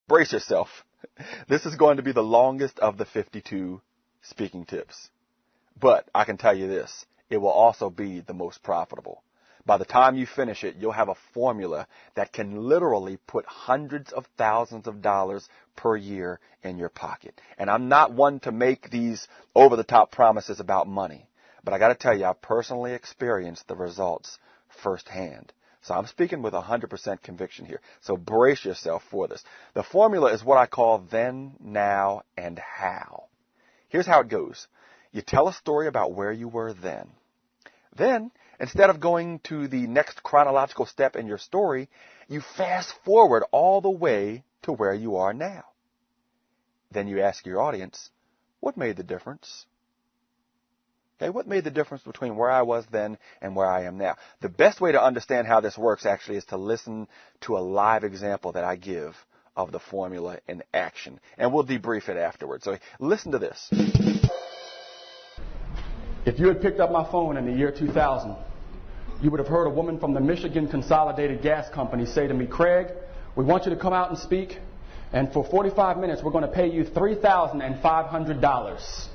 Brace yourself. This is going to be the longest of the 52 speaking tips. But I can tell you this, it will also be the most profitable. By the time you finish it, you'll have a formula that can literally put hundreds of thousands of dollars per year in your pocket. And I'm not one to make these over-the-top promises about money. But I got to tell you, I've personally experienced the results firsthand. So I'm speaking with 100% conviction here. So brace yourself for this. The formula is what I call then, now, and how. Here's how it goes. You tell a story about where you were then. Then, instead of going to the next chronological step in your story, you fast forward all the way to where you are now. Then you ask your audience, what made the difference? Okay, what made the difference between where I was then and where I am now? The best way to understand how this works actually is to listen to a live example that I give of the formula in action. And we'll debrief it afterwards. So listen to this. If you had picked up my phone in the year 2000, you would have heard a woman from the Michigan Consolidated Gas Company say to me, Craig, we want you to come out and speak, and for 45 minutes we're going to pay you $3,500.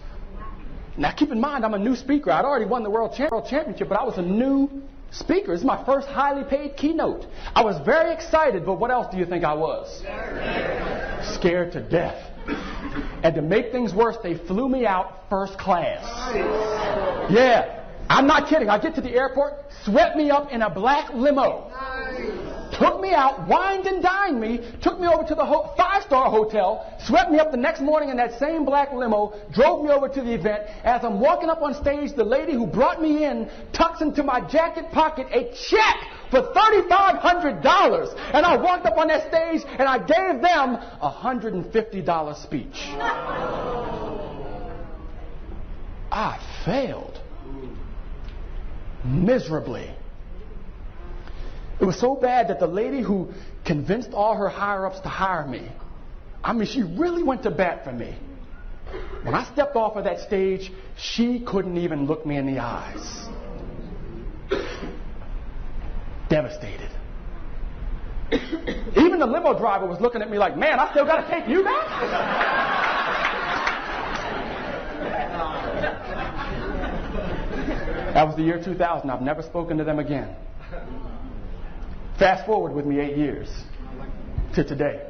Now keep in mind, I'm a new speaker. I'd already won the World Championship, but I was a new speaker. This is my first highly paid keynote. I was very excited, but what else do you think I was? Scared to death. And to make things worse, they flew me out first class. Yeah, I'm not kidding. I get to the airport, swept me up in a black limo. Took me out, wined and dined me, took me over to the five-star hotel, swept me up the next morning in that same black limo, drove me over to the event. As I'm walking up on stage, the lady who brought me in tucks into my jacket pocket a check for $3,500. And I walked up on that stage and I gave them a $150 speech. I failed miserably. It was so bad that the lady who convinced all her higher-ups to hire me, I mean, she really went to bat for me. When I stepped off of that stage, she couldn't even look me in the eyes. Devastated. Even the limo driver was looking at me like, man, I still got to take you back? That was the year 2000. I've never spoken to them again. Fast forward with me 8 years to today,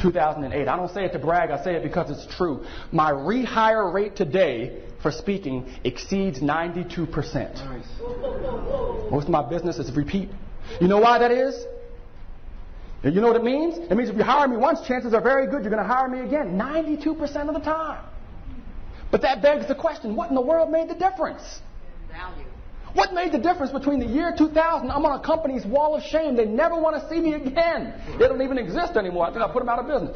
2008. I don't say it to brag, I say it because it's true. My rehire rate today for speaking exceeds 92%. Nice. Most of my business is repeat. You know why that is? You know what it means? It means if you hire me once, chances are very good you're going to hire me again 92% of the time. But that begs the question, what in the world made the difference? Value. What made the difference between the year 2000? I'm on a company's wall of shame. They never want to see me again. They don't even exist anymore. I think I put them out of business.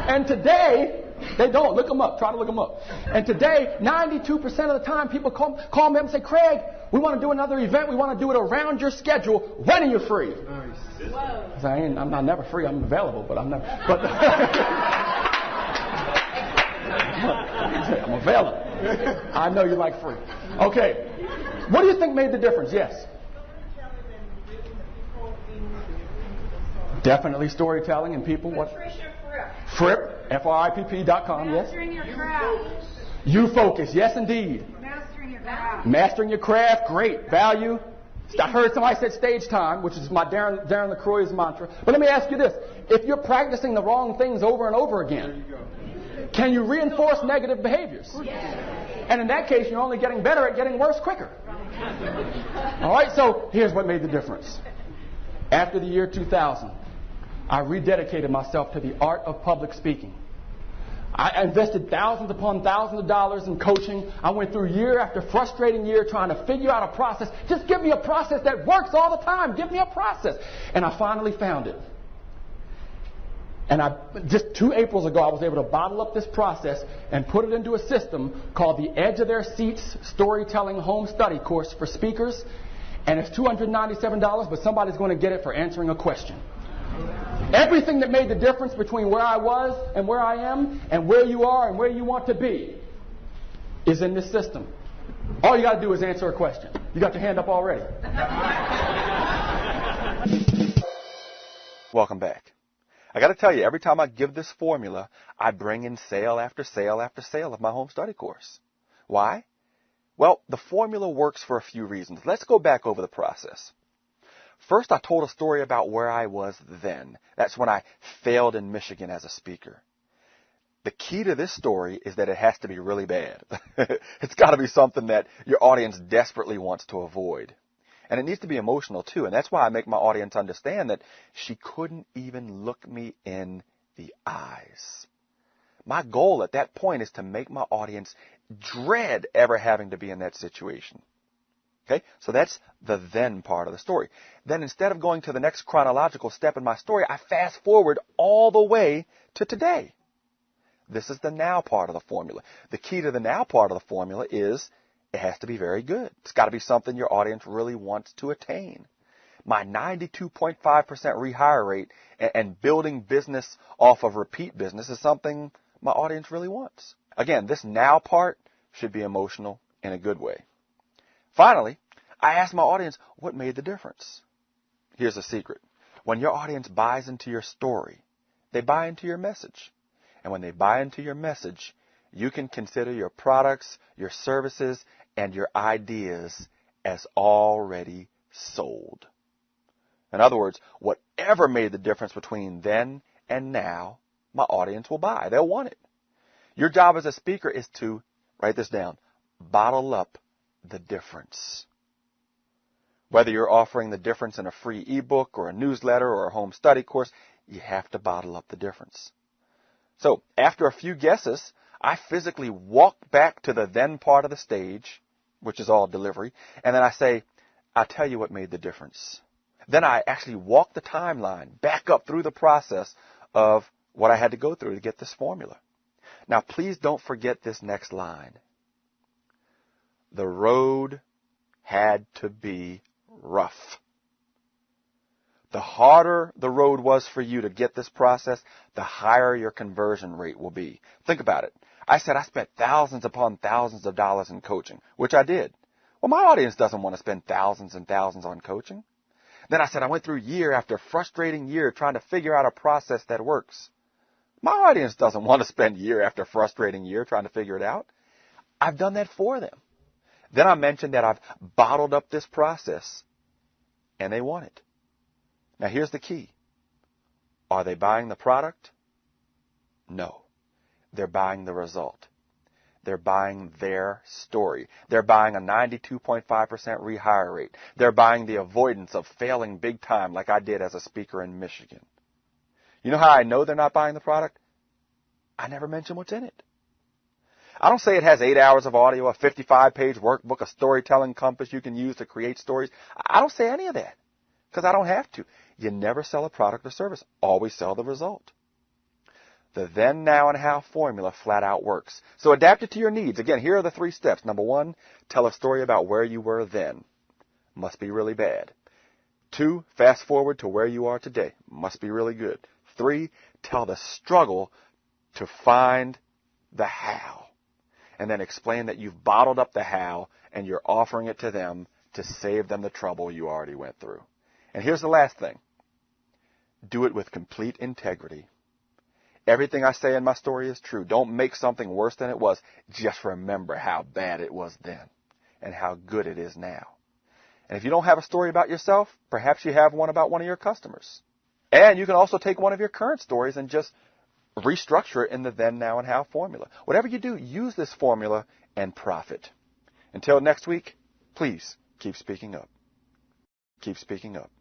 And today, they don't. Look them up. Try to look them up. And today, 92% of the time, people call me up and say, Craig, we want to do another event. We want to do it around your schedule. When are you free? Nice. I say, I'm not never free. I'm available, but I'm never. But I'm available. I know you like free. Okay. What do you think made the difference? Yes. Definitely storytelling and people. What? Fripp, Fripp.com. Yes. Mastering your craft. You focus. Yes, indeed. Mastering your craft. Mastering your craft. Great. Value. I heard somebody said stage time, which is my Darren LaCroix's mantra. But let me ask you this. If you're practicing the wrong things over and over again, can you reinforce negative behaviors? And in that case, you're only getting better at getting worse quicker. All right, so here's what made the difference. After the year 2000, I rededicated myself to the art of public speaking. I invested thousands upon thousands of dollars in coaching. I went through year after frustrating year trying to figure out a process. Just give me a process that works all the time. Give me a process. And I finally found it. And just 2 Aprils ago, I was able to bottle up this process and put it into a system called the Edge of Their Seats Storytelling Home Study Course for speakers. And it's $297, but somebody's going to get it for answering a question. Everything that made the difference between where I was and where I am and where you are and where you want to be is in this system. All you got to do is answer a question. You got your hand up already. Welcome back. I got to tell you, every time I give this formula, I bring in sale after sale after sale of my home study course. Why? Well, the formula works for a few reasons. Let's go back over the process. First, I told a story about where I was then. That's when I failed in Michigan as a speaker. The key to this story is that it has to be really bad. It's got to be something that your audience desperately wants to avoid. And it needs to be emotional too. And that's why I make my audience understand that she couldn't even look me in the eyes. My goal at that point is to make my audience dread ever having to be in that situation. Okay, so that's the then part of the story. Then instead of going to the next chronological step in my story, I fast forward all the way to today. This is the now part of the formula. The key to the now part of the formula is it has to be very good. It's got to be something your audience really wants to attain. My 92.5% rehire rate and building business off of repeat business is something my audience really wants. Again, this now part should be emotional in a good way. Finally, I asked my audience what made the difference. Here's a secret. When your audience buys into your story, they buy into your message. And when they buy into your message, you can consider your products, your services, and your ideas as already sold. In other words, whatever made the difference between then and now, my audience will buy. They'll want it. Your job as a speaker is to, write this down, bottle up the difference. Whether you're offering the difference in a free ebook or a newsletter or a home study course, you have to bottle up the difference. So after a few guesses, I physically walk back to the then part of the stage, which is all delivery, and then I say, I'll tell you what made the difference. Then I actually walk the timeline back up through the process of what I had to go through to get this formula. Now, please don't forget this next line. The road had to be rough. The harder the road was for you to get this process, the higher your conversion rate will be. Think about it. I said I spent thousands upon thousands of dollars in coaching, which I did. Well, my audience doesn't want to spend thousands and thousands on coaching. Then I said I went through year after frustrating year trying to figure out a process that works. My audience doesn't want to spend year after frustrating year trying to figure it out. I've done that for them. Then I mentioned that I've bottled up this process, and they want it. Now, here's the key. Are they buying the product? No. They're buying the result. They're buying their story. They're buying a 92.5% rehire rate. They're buying the avoidance of failing big time like I did as a speaker in Michigan. You know how I know they're not buying the product? I never mention what's in it. I don't say it has 8 hours of audio, a 55-page workbook, a storytelling compass you can use to create stories. I don't say any of that because I don't have to. You never sell a product or service. Always sell the result. The then, now, and how formula flat out works. So adapt it to your needs. Again, here are the 3 steps. Number 1, tell a story about where you were then. Must be really bad. 2, fast forward to where you are today. Must be really good. 3, tell the struggle to find the how. And then explain that you've bottled up the how and you're offering it to them to save them the trouble you already went through. And here's the last thing. Do it with complete integrity. Everything I say in my story is true. Don't make something worse than it was. Just remember how bad it was then and how good it is now. And if you don't have a story about yourself, perhaps you have one about one of your customers. And you can also take one of your current stories and just restructure it in the then, now, and how formula. Whatever you do, use this formula and profit. Until next week, please keep speaking up. Keep speaking up.